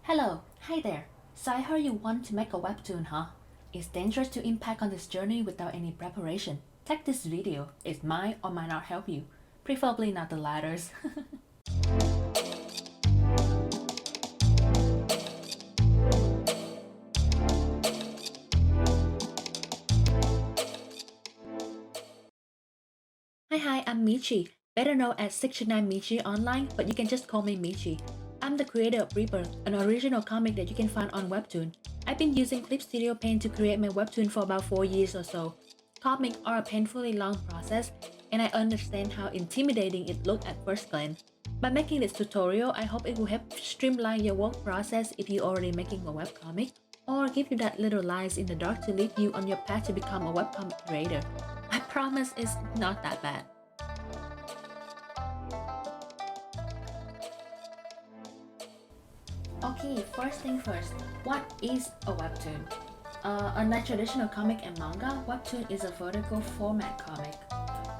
Hello, hi there. So I heard you want to make a webtoon, huh? It's dangerous to impact on this journey without any preparation. Take this video. It might or might not help you. Preferably not the latters. Hi, I'm Michi, better known as 69 Michi online, but you can just call me Michi. I'm the creator of Rebirth, an original comic that you can find on Webtoon. I've been using Clip Studio Paint to create my Webtoon for about 4 years or so. Comics are a painfully long process, and I understand how intimidating it looks at first glance. By making this tutorial, I hope it will help streamline your work process if you're already making a webcomic, or give you that little light in the dark to lead you on your path to become a webcomic creator. I promise it's not that bad. Okay, first thing first, what is a webtoon? Unlike traditional comic and manga, webtoon is a vertical format comic,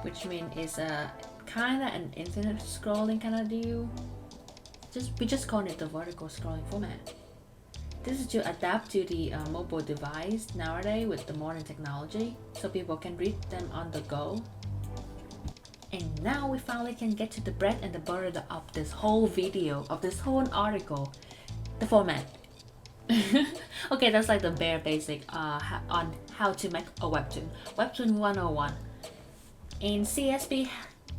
which means it's a kind of an infinite scrolling kind of deal. We just call it the vertical scrolling format. This is to adapt to the mobile device nowadays with the modern technology, so people can read them on the go. And now we finally can get to the bread and the butter of this whole video, of this whole article, the format. Okay, that's like the bare basic on how to make a webtoon. Webtoon 101. And CSP,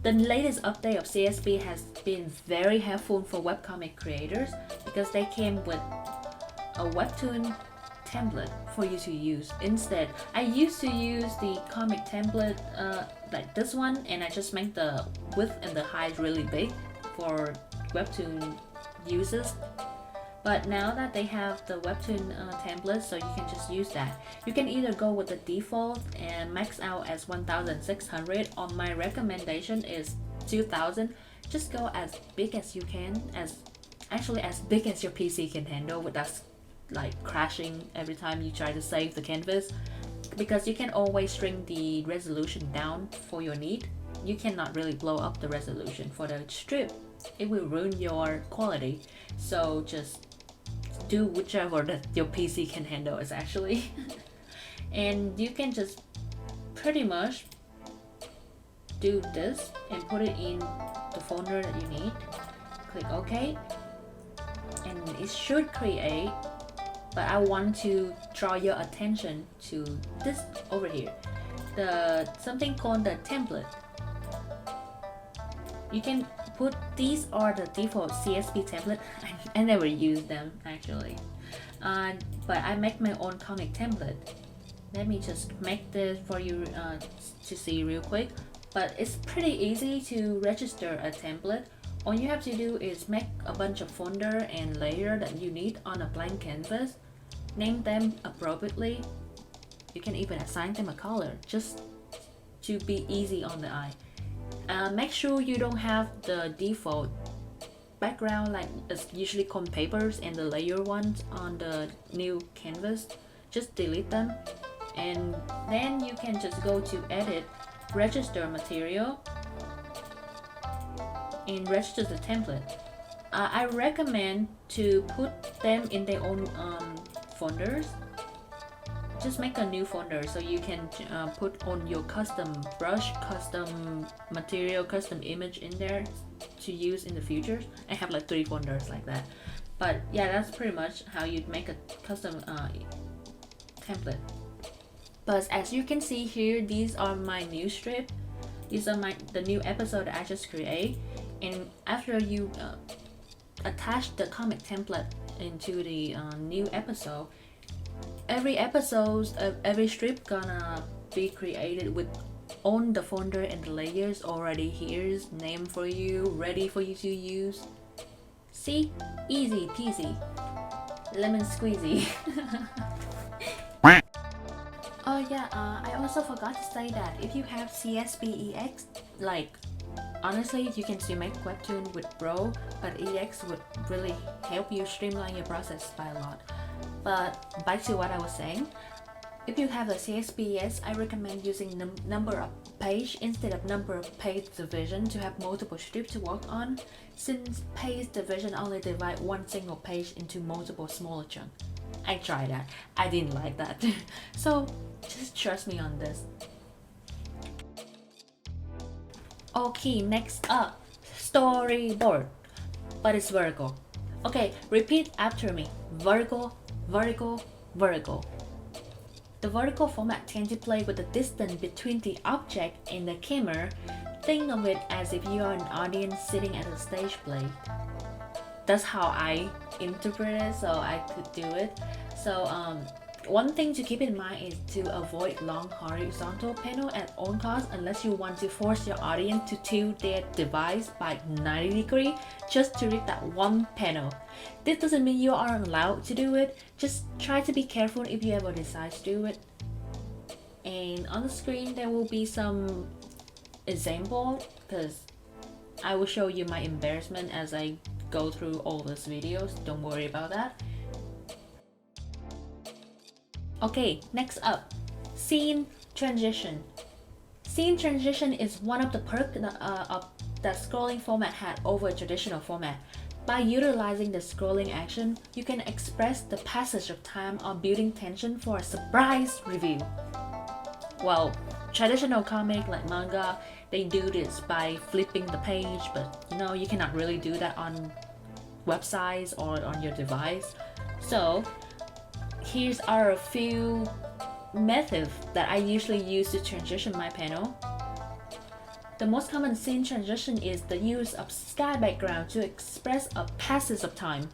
the latest update of CSP has been very helpful for webcomic creators because they came with a webtoon template for you to use. Instead, I used to use the comic template like this one, and I just make the width and the height really big for webtoon users. But now that they have the webtoon template, so you can just use that. You can either go with the default and max out as 1600, or my recommendation is 2000. Just go as big as you can, as big as your PC can handle without like crashing every time you try to save the canvas, because you can always shrink the resolution down for your need. You cannot really blow up the resolution for the strip. It will ruin your quality. So just do whichever that your PC can handle is actually. And you can just pretty much do this and put it in the folder that you need. Click OK, and it should create. But I want to draw your attention to this over here, something called the template. You can put, these are the default CSP template. I never use them actually, but I make my own comic template. Let me just make this for you to see real quick. But it's pretty easy to register a template. All you have to do is make a bunch of folder and layer that you need on a blank canvas, name them appropriately. You can even assign them a color just to be easy on the eye. Make sure you don't have the default background like it's usually called papers and the layer ones on the new canvas. Just delete them, and then you can just go to edit, register material, and register the template. I recommend to put them in their own folders. Just make a new folder so you can put on your custom brush, custom material, custom image in there to use in the future. I have like 3 folders like that. But yeah, that's pretty much how you'd make a custom template. But as you can see here, these are my new strip. These are the new episode that I just create. And after you attach the comic template into the new episode, every strip gonna be created with on the folder and the layers already here's name for you, ready for you to use. See, easy peasy, lemon squeezy. Oh yeah, I also forgot to say that if you have CSP-EX, like honestly, you can still make webtoon with Bro, but EX would really help you streamline your process by a lot. But back to what I was saying, If you have a CSPS, I recommend using number of page instead of number of page division to have multiple strips to work on, since page division only divide one single page into multiple smaller chunks. I tried that. I didn't like that. So just trust me on this. Okay, next up, storyboard, but it's vertical. Okay, repeat after me. Vertical, vertical, vertical. The vertical format tends to play with the distance between the object and the camera. Think of it as if you are an audience sitting at a stage play. That's how I interpret it, so I could do it. So one thing to keep in mind is to avoid long horizontal panel at all costs unless you want to force your audience to tilt their device by 90 degrees just to read that one panel. This doesn't mean you aren't allowed to do it, just try to be careful if you ever decide to do it. And on the screen there will be some example, because I will show you my embarrassment as I go through all these videos, don't worry about that. Okay, next up, scene transition. Scene transition is one of the perks that scrolling format had over traditional format. By utilizing the scrolling action, you can express the passage of time or building tension for a surprise reveal. Well, traditional comic like manga, they do this by flipping the page, but you cannot really do that on websites or on your device. So here's a few methods that I usually use to transition my panel. The most common scene transition is the use of sky background to express a passage of time.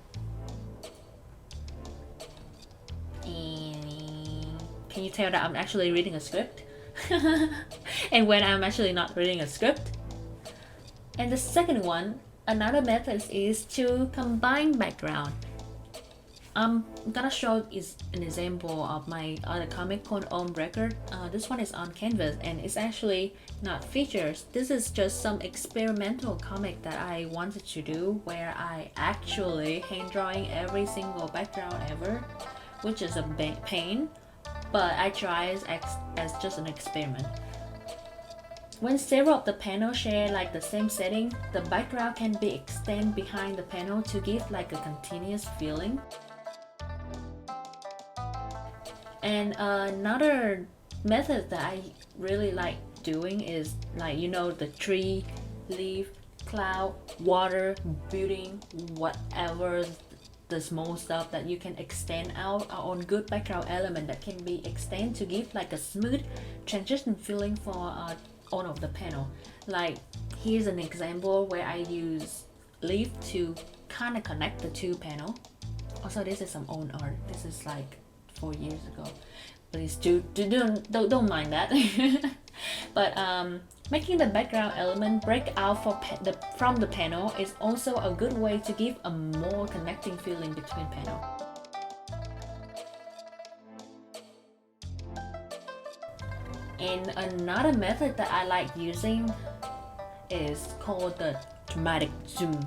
And can you tell that I'm actually reading a script? And when I'm actually not reading a script? And the second one, another method is to combine background. I'm gonna show is an example of my other comic called On Record. This one is on canvas and it's actually not features. This is just some experimental comic that I wanted to do where I actually hand drawing every single background ever, which is a pain, but I try as just an experiment. When several of the panels share like the same setting, the background can be extended behind the panel to give like a continuous feeling. And another method that I really like doing is like the tree, leaf, cloud, water, building, whatever the small stuff that you can extend out on good background element that can be extended to give like a smooth transition feeling for all of the panel. Like here's an example where I use leaf to kind of connect the two panel. Also, this is some old art. This is like 4 years ago. Please don't mind that. But making the background element break out from the panel is also a good way to give a more connecting feeling between panel. And another method that I like using is called the dramatic zoom.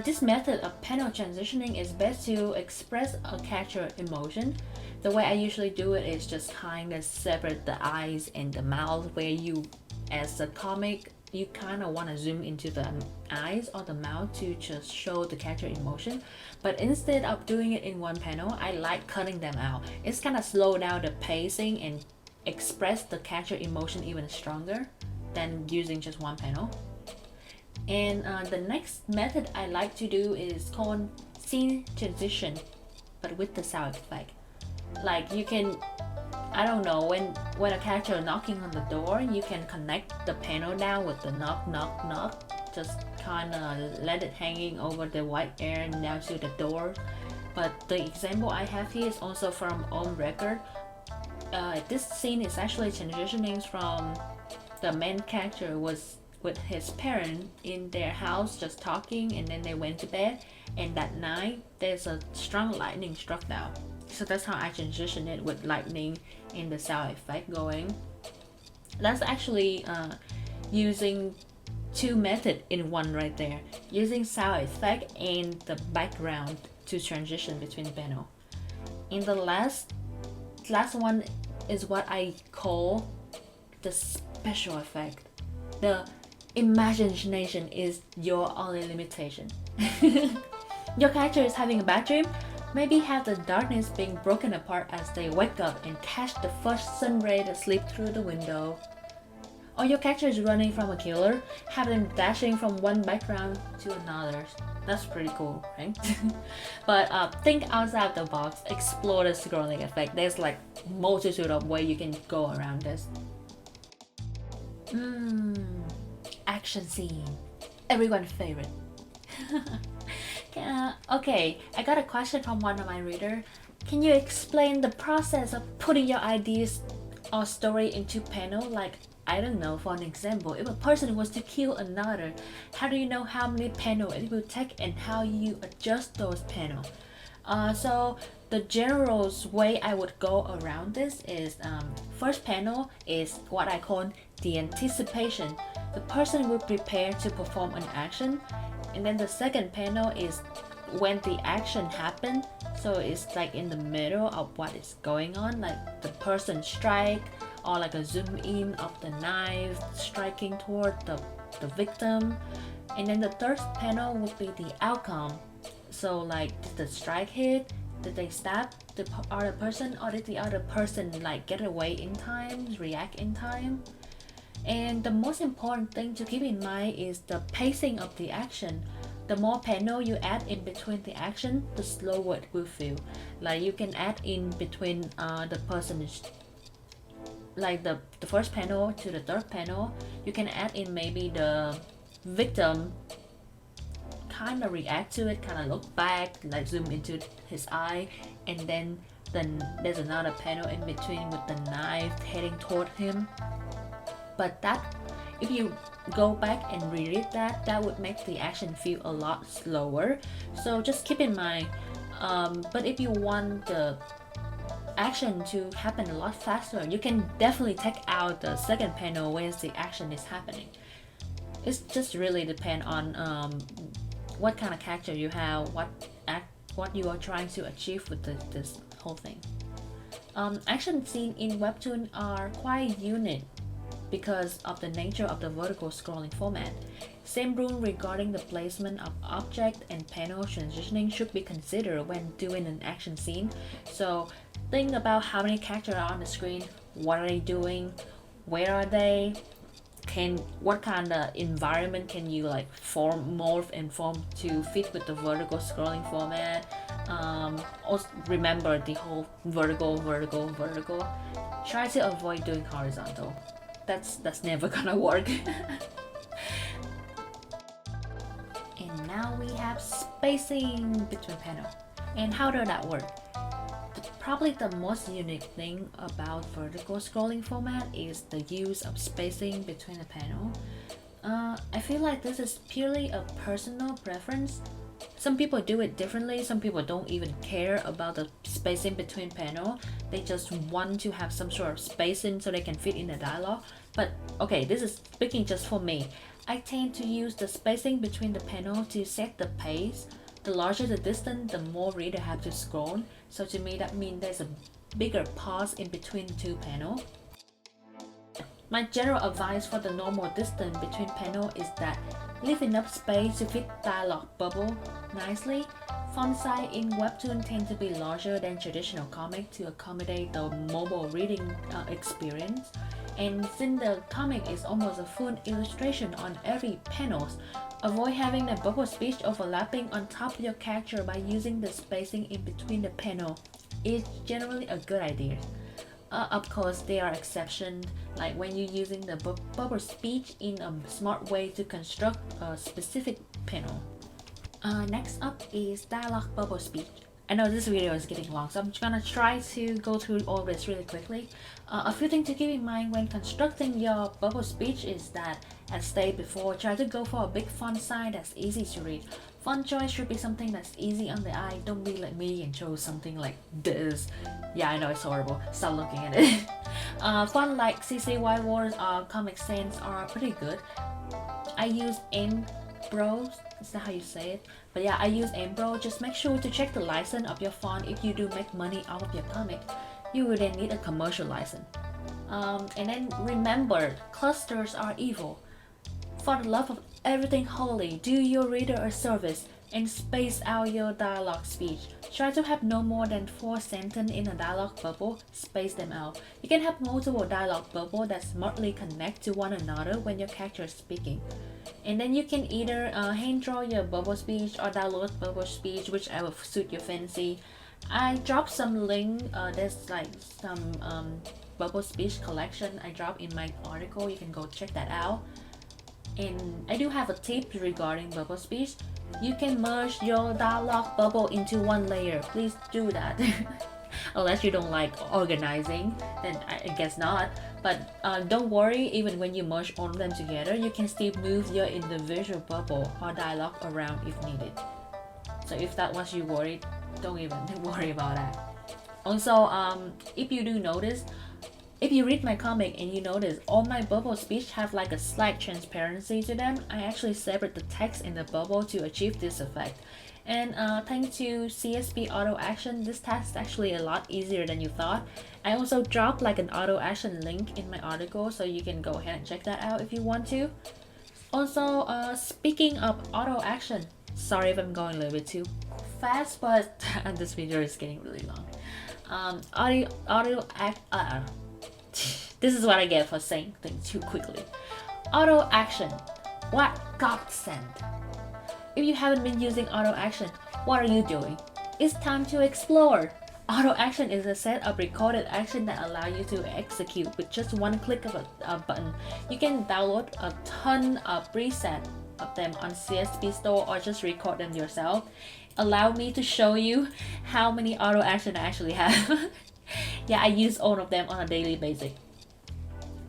This method of panel transitioning is best to express a character emotion. The way I usually do it is just kind of separate the eyes and the mouth, where you, as a comic, you kind of want to zoom into the eyes or the mouth to just show the character emotion. But instead of doing it in one panel, I like cutting them out. It's kind of slow down the pacing and express the character emotion even stronger than using just one panel. And the next method I like to do is called scene transition, but with the sound effect. Like you can, I don't know, when a character is knocking on the door, you can connect the panel down with the knock knock knock, just kind of let it hanging over the white air down to the door. But the example I have here is also from On Record. This scene is actually transitioning from the main character was with his parents in their house just talking, and then they went to bed, and that night there's a strong lightning struck down. So that's how I transition it with lightning and the sound effect going. That's actually using two methods in one right there, using sound effect and the background to transition between panel. And the last last one is what I call the special effect. The imagination is your only limitation. Your character is having a bad dream, maybe have the darkness being broken apart as they wake up and catch the first sun ray that slip through the window. Or your character is running from a killer, have them dashing from one background to another. That's pretty cool, right? But think outside the box, explore the scrolling effect. There's like multitude of ways you can go around this. Action scene, everyone's favorite. Okay, I got a question from one of my readers. Can you explain the process of putting your ideas or story into panel? Like, I don't know, for an example, if a person was to kill another, how do you know how many panels it will take and how you adjust those panels? So the general way I would go around this is first panel is what I call the anticipation. The person will prepare to perform an action, and then the second panel is when the action happens. So it's like in the middle of what is going on, like the person strike, or like a zoom in of the knife striking toward the victim. And then the third panel would be the outcome. So like, did the strike hit? Did they stab the other person, or did the other person like get away in time, react in time? And the most important thing to keep in mind is the pacing of the action. The more panel you add in between the action, the slower it will feel. Like you can add in between the person, like the first panel to the third panel, you can add in maybe the victim kind of react to it, kind of look back, like zoom into his eye, and then there's another panel in between with the knife heading toward him. But that, if you go back and reread that, that would make the action feel a lot slower. So just keep in mind. But if you want the action to happen a lot faster, you can definitely take out the second panel when the action is happening. It's just really depend on what kind of character you have, what you are trying to achieve with this whole thing. Action scenes in Webtoon are quite unique because of the nature of the vertical scrolling format. Same rule regarding the placement of object and panel transitioning should be considered when doing an action scene. So think about how many characters are on the screen, what are they doing, where are they, what kind of environment can you like morph and form to fit with the vertical scrolling format. Also remember the whole vertical. Try to avoid doing horizontal. That's never gonna work. And now we have spacing between panels. And how does that work? Probably the most unique thing about vertical scrolling format is the use of spacing between the panel. I feel like this is purely a personal preference. Some people do it differently. Some people don't even care about the spacing between panel. They just want to have some sort of spacing so they can fit in the dialogue. But okay, this is speaking just for me. I tend to use the spacing between the panel to set the pace. The larger the distance, the more reader have to scroll. So to me, that means there's a bigger pause in between the two panels. My general advice for the normal distance between panels is that leave enough space to fit dialogue bubble nicely. Font size in Webtoon tend to be larger than traditional comic to accommodate the mobile reading experience. And since the comic is almost a full illustration on every panel, avoid having the bubble speech overlapping on top of your character by using the spacing in between the panel. It's generally a good idea. Of course, there are exceptions, like when you're using the bubble speech in a smart way to construct a specific panel. Next up is dialogue bubble speech. I know this video is getting long, so I'm gonna try to go through all this really quickly. A few things to keep in mind when constructing your bubble speech is that, as stated before, try to go for a big font size that's easy to read. Font choice should be something that's easy on the eye. Don't be like me and choose something like this. Yeah, I know it's horrible. Stop looking at it. Font like CC Whiteboards or Comic Sans are pretty good. I use Embro. Is that how you say it? But yeah, I use Embro. Just make sure to check the license of your font if you do make money out of your comic. you will then need a commercial license. And then remember, clusters are evil. For the love of everything holy, do your reader a service and space out your dialogue speech. Try to have no more than 4 sentences in a dialogue bubble, space them out. You can have multiple dialogue bubbles that smartly connect to one another when your character is speaking. And then you can either hand draw your bubble speech or download bubble speech, whichever suit your fancy. I dropped some link, there's like some bubble speech collection I dropped in my article, you can go check that out. And I do have a tip regarding bubble speech. You can merge your dialogue bubble into one layer. Please do that. Unless you don't like organizing, then I guess not. But don't worry, even when you merge all of them together, you can still move your individual bubble or dialogue around if needed. So if that was you worried, don't even worry about that. Also, if you do notice, if you read my comic and you notice all my bubble speech have like a slight transparency to them, I actually separate the text in the bubble to achieve this effect. And thanks to CSP auto action, this task is actually a lot easier than you thought. I also dropped like an auto action link in my article, so you can go ahead and check that out if you want to. Also, speaking of auto action, sorry if I'm going a little bit too fast, but this video is getting really long. This is what I get for saying things too quickly. Auto action. What godsend? If you haven't been using auto action, what are you doing? It's time to explore. Auto action is a set of recorded action that allow you to execute with just one click of a button. You can download a ton of presets of them on CSP store or just record them yourself. Allow me to show you how many auto action I actually have. Yeah, I use all of them on a daily basis.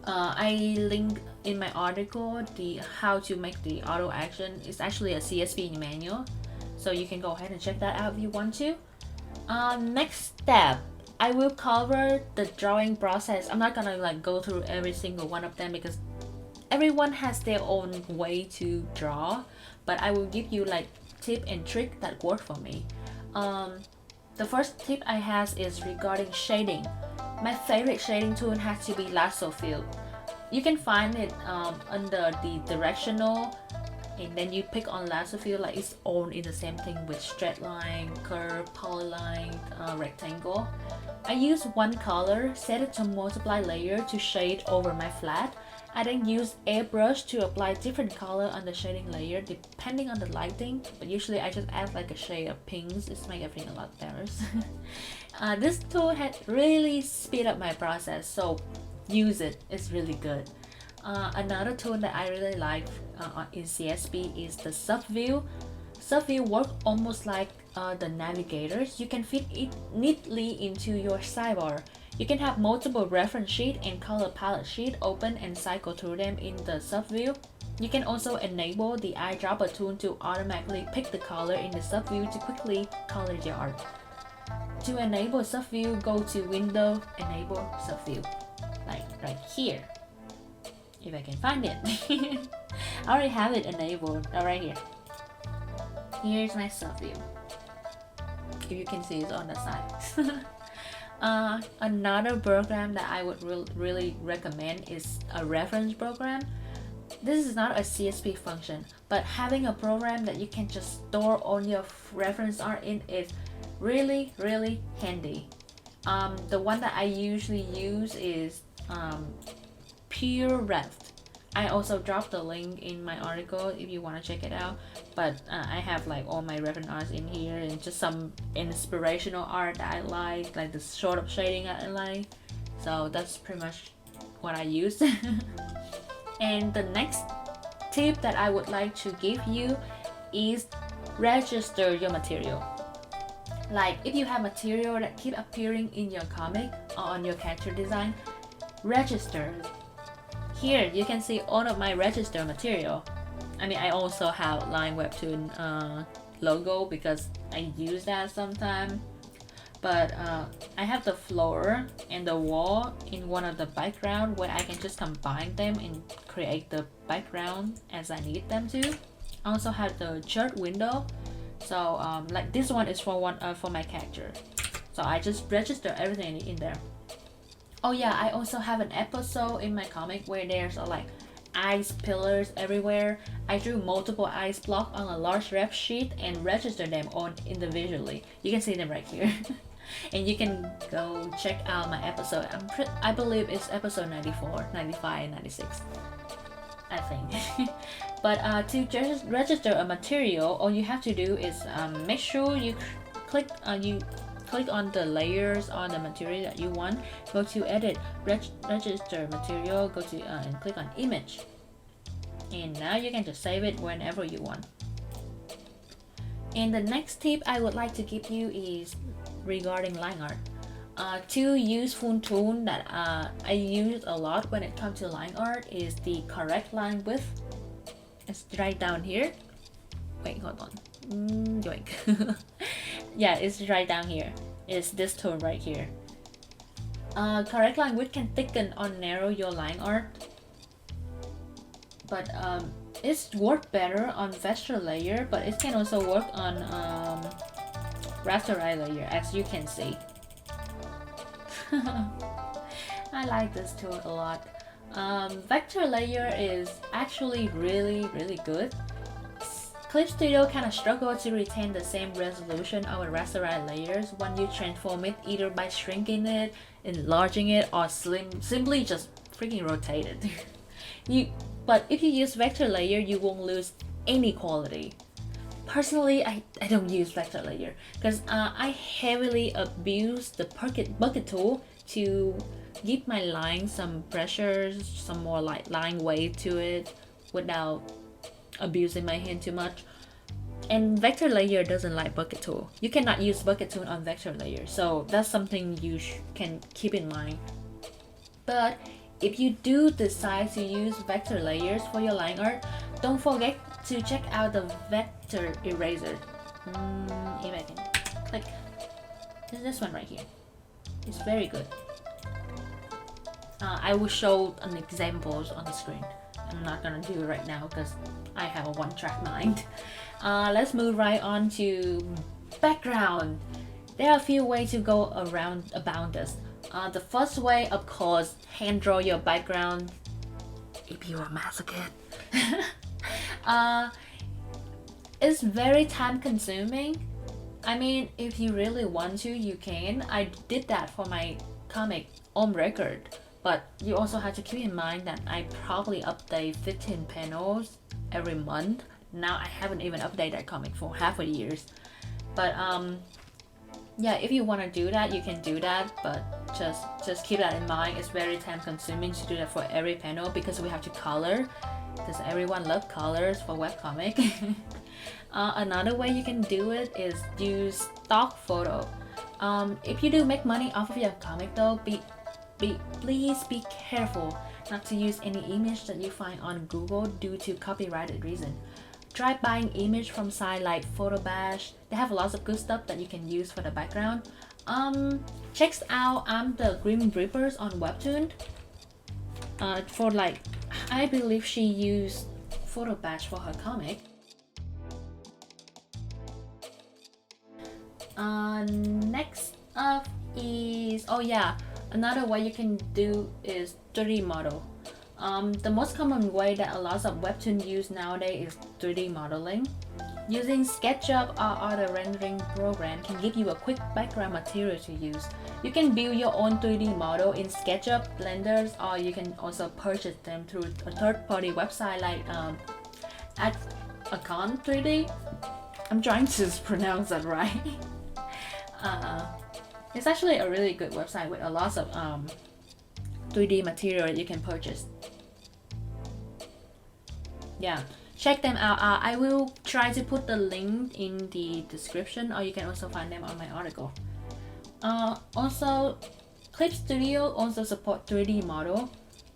I link in my article the how to make the auto action. It's actually a CSP manual, so you can go ahead and check that out if you want to. Next step, I will cover the drawing process. I'm not gonna like go through every single one of them because everyone has their own way to draw, but I will give you like tip and trick that work for me. The first tip I have is regarding shading. My favorite shading tool has to be lasso fill. You can find it under the directional, and then you pick on lasso fill like it's all in the same thing with straight line, curve, polyline, rectangle. I use one color, set it to multiply layer to shade over my flat. I then use airbrush to apply different color on the shading layer depending on the lighting, but usually I just add like a shade of pinks. It's make everything a lot better. This tool had really speed up my process, so use it. It's really good. Another tool that I really like in CSP is the subview. Subview works almost like the navigators. You can fit it neatly into your sidebar. You can have multiple reference sheet and color palette sheet open and cycle through them in the subview. You can also enable the eyedropper tool to automatically pick the color in the subview to quickly color your art. To enable subview, go to Window, Enable Subview, like right here. If I can find it. I already have it enabled right here. Here's my subview. If you can see, it's on the side. Another program that I would really recommend is a reference program. This is not a CSP function, but having a program that you can just store all your reference art in is really handy. The one that I usually use is Pure Ref. I also dropped the link in my article if you want to check it out, but I have like all my reference arts in here and just some inspirational art that I like the sort of shading I like. So that's pretty much what I use. And the next tip that I would like to give you is register your material. Like if you have material that keep appearing in your comic or on your character design, register. Here you can see all of my register material. I mean, I also have line webtoon logo because I use that sometimes. But I have the floor and the wall in one of the background where I can just combine them and create the background as I need them to. I also have the chart window. So like this one is for my character. So I just register everything in there. Oh yeah, I also have an episode in my comic where there's like ice pillars everywhere. I drew multiple ice blocks on a large ref sheet and registered them on individually. You can see them right here. And you can go check out my episode. I believe it's episode 94, 95, 96. I think. But to just register a material, all you have to do is make sure you click on the layers on the material that you want. Go to edit, register material, go to and click on image. And now you can just save it whenever you want. And the next tip I would like to give you is regarding line art. Two useful tools that I use a lot when it comes to line art is the correct line width. It's right down here. Wait, hold on. Yoink. Yeah, it's right down here. It's this tool right here. Correct line width can thicken or narrow your line art, but it's work better on vector layer, but it can also work on rasterized layer, as you can see. I like this tool a lot. Vector layer is actually really good. Clip Studio kind of struggle to retain the same resolution of a rasterized layers when you transform it, either by shrinking it, enlarging it, or simply just freaking rotate it. But if you use vector layer, you won't lose any quality. Personally, I don't use vector layer because I heavily abuse the bucket tool to give my line some pressure, some more like line weight to it without abusing my hand too much. And vector layer doesn't like bucket tool. You cannot use bucket tool on vector layer, so that's something you can keep in mind. But if you do decide to use vector layers for your line art, don't forget to check out the vector eraser. If I can click, it's this one right here. It's very good. I will show an examples on the screen. I'm not gonna do it right now because I have a one-track mind. Let's move right on to background. There are a few ways to go about this. The first way, of course, hand draw your background if you're a masochist. It's very time consuming. I mean, if you really want to, you can. I did that for my comic on record. But you also have to keep in mind that I probably update 15 panels every month. Now I haven't even updated that comic for half a year. But yeah, if you want to do that, you can do that. But just keep that in mind. It's very time consuming to do that for every panel because we have to color. Because everyone loves colors for webcomic. Another way you can do it is use stock photo. If you do make money off of your comic though, please be careful not to use any image that you find on Google due to copyrighted reason. Try buying image from sites like Photobash. They have lots of good stuff that you can use for the background. Check out the Grim Reapers on WEBTOON. For like, I believe she used Photobash for her comic. Next up is, oh yeah, another way you can do is 3D model. The most common way that a lot of webtoon use nowadays is 3D modeling. Using SketchUp or other rendering program can give you a quick background material to use. You can build your own 3D model in SketchUp, Blenders, or you can also purchase them through a third-party website like Account 3D. I'm trying to pronounce that right. It's actually a really good website with a lot of 3D material you can purchase. Yeah, check them out. I will try to put the link in the description, or you can also find them on my article. Also, Clip Studio also support 3D model.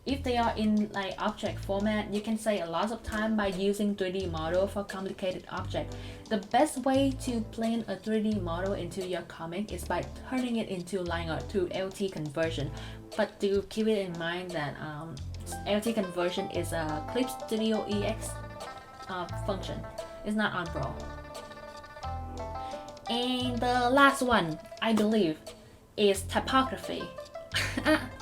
If they are in like object format, you can save a lot of time by using 3D model for complicated object. The best way to plan a 3D model into your comic is by turning it into line art through LT conversion. But do keep it in mind that LT conversion is a Clip Studio EX function. It's not on Pro. And the last one, I believe, is typography.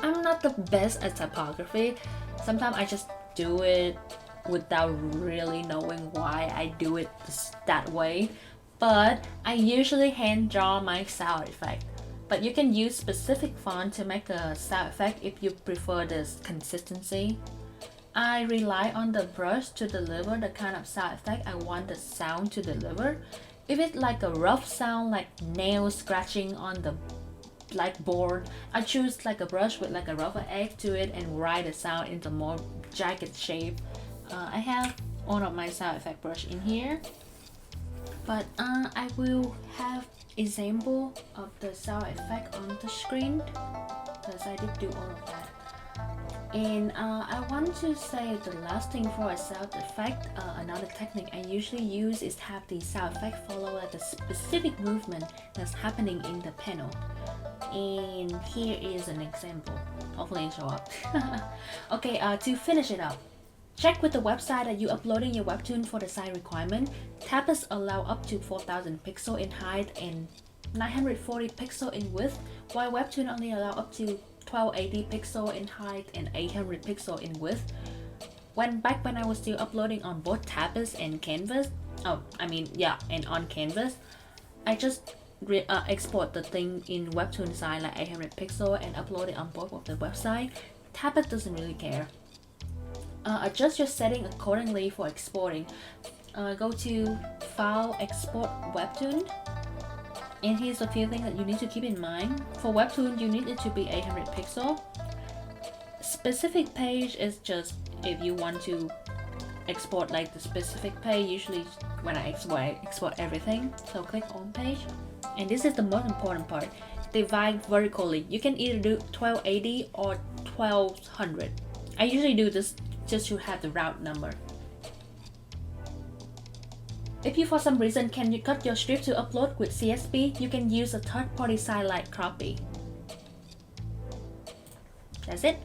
I'm not the best at typography. Sometimes I just do it without really knowing why I do it that way. But I usually hand draw my sound effect. But you can use specific font to make a sound effect if you prefer this consistency. I rely on the brush to deliver the kind of sound effect I want the sound to deliver. If it's like a rough sound like nails scratching on the blackboard, I choose like a brush with like a rougher edge to it and write the sound into more jagged shape. I have all of my sound effect brush in here, but I will have example of the sound effect on the screen because I did do all of that. And I want to say the last thing for a sound effect, another technique I usually use is have the sound effect follow like a specific movement that's happening in the panel. And here is an example. Hopefully it show up. Okay, to finish it up, check with the website that you're uploading your webtoon for the size requirement. Tablets allow up to 4000 pixel in height and 940 pixel in width, while webtoon only allow up to 1280 pixel in height and 800 pixel in width. Back when I was still uploading on both tablets and canvas, and on canvas, I just export the thing in webtoon size like 800 pixel and upload it on both of the website. Tablet doesn't really care. Adjust your setting accordingly for exporting. Go to File, Export Webtoon. And here's a few things that you need to keep in mind. For Webtoon, you need it to be 800 pixel. Specific page is just if you want to export like the specific page. Usually when I export everything. So click on page. And this is the most important part. Divide vertically. You can either do 1280 or 1200. I usually do this just to have the round number. If you for some reason can you cut your strip to upload with CSV, you can use a third-party site like Copy. That's it.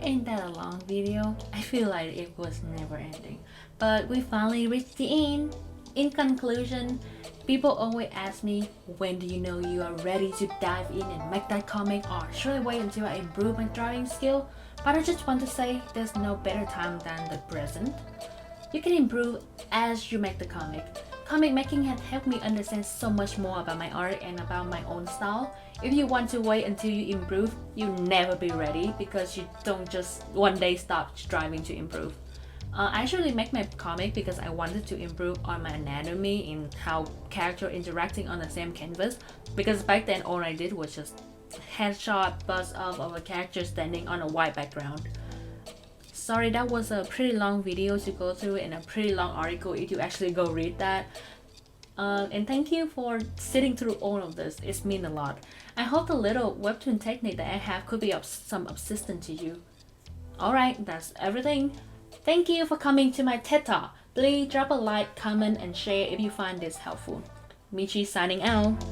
Ain't that a long video? I feel like it was never ending. But we finally reached the end. In conclusion, people always ask me, when do you know you are ready to dive in and make that comic, or should I wait until I improve my drawing skill? But I just want to say there's no better time than the present. You can improve as you make the comic. Comic making has helped me understand so much more about my art and about my own style. If you want to wait until you improve, you'll never be ready because you don't just one day stop striving to improve. I actually make my comic because I wanted to improve on my anatomy and how character interacting on the same canvas, because back then all I did was just headshot bust off of a character standing on a white background. Sorry, that was a pretty long video to go through and a pretty long article if you actually go read that. And thank you for sitting through all of this. It's mean a lot. I hope the little webtoon technique that I have could be of some assistance to you. Alright, that's everything. Thank you for coming to my TED Talk. Please drop a like, comment, and share if you find this helpful. Michi signing out.